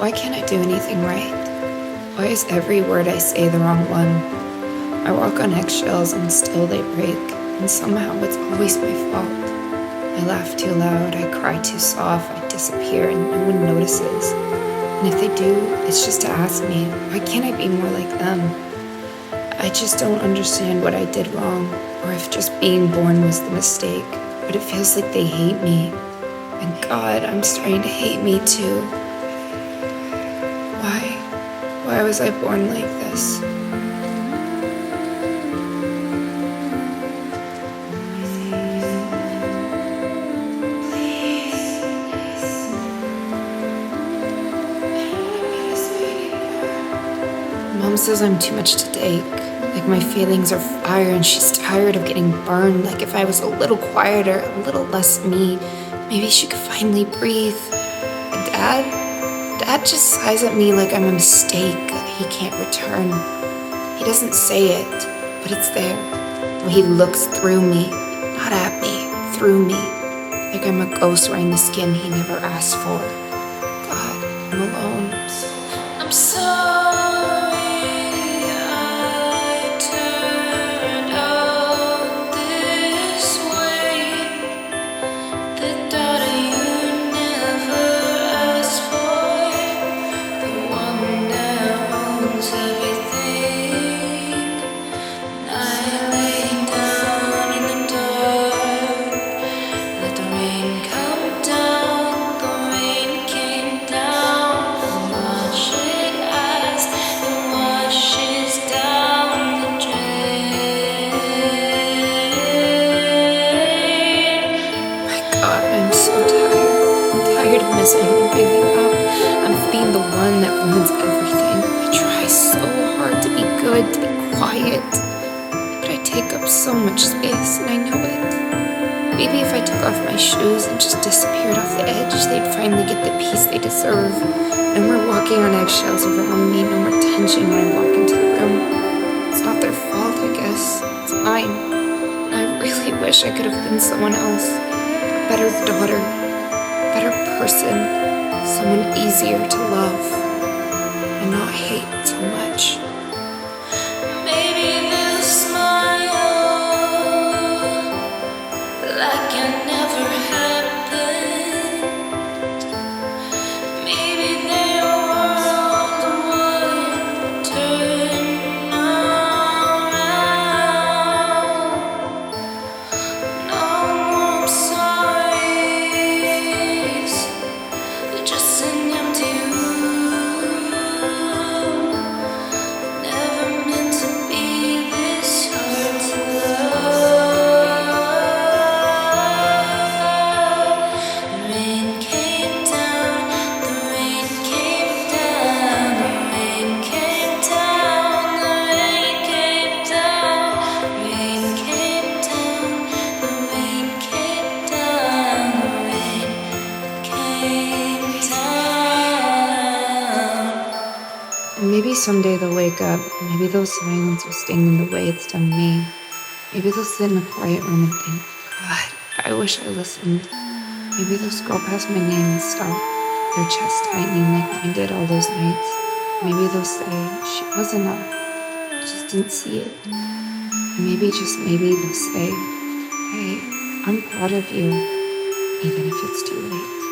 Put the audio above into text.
Why can't I do anything right? Why is every word I say the wrong one? I walk on eggshells and still they break, and somehow it's always my fault. I laugh too loud, I cry too soft, I disappear and no one notices. And if they do, it's just to ask me, why can't I be more like them? I just don't understand what I did wrong, or if just being born was the mistake, but it feels like they hate me. And God, I'm starting to hate me too. Why was I born like this? Mom says I'm too much to take, like my feelings are fire and she's tired of getting burned, like if I was a little quieter, a little less me, maybe she could finally breathe. And Dad just sighs at me like I'm a mistake that he can't return. He doesn't say it, but it's there. When he looks through me, not at me, through me, like I'm a ghost wearing the skin he never asked for. God, I'm alone. I'm sorry. Messing and giving up. I'm being the one that ruins everything. I try so hard to be good, to be quiet, but I take up so much space and I know it. Maybe if I took off my shoes and just disappeared off the edge, they'd finally get the peace they deserve. No more walking on eggshells around me, no more tension when I walk into the room. It's not their fault, I guess. It's mine. I really wish I could have been someone else. A better daughter. Better person, someone easier to love and not hate so much. Maybe they'll smile like it never happened. Maybe their world would turn around. No more sorry. Just an empty room. Never meant to be this hard to love. The rain came down, the rain came down, the rain came down, the rain came down, rain came down, the rain came down, the rain came. And maybe someday they'll wake up, maybe those silence will sting in the way it's done me. Maybe they'll sit in a quiet room and think, God, I wish I listened. Maybe they'll scroll past my name and stop, their chest tightening like mine did all those nights. Maybe they'll say, she was enough, I just didn't see it. And maybe, just maybe, they'll say, hey, I'm proud of you, even if it's too late.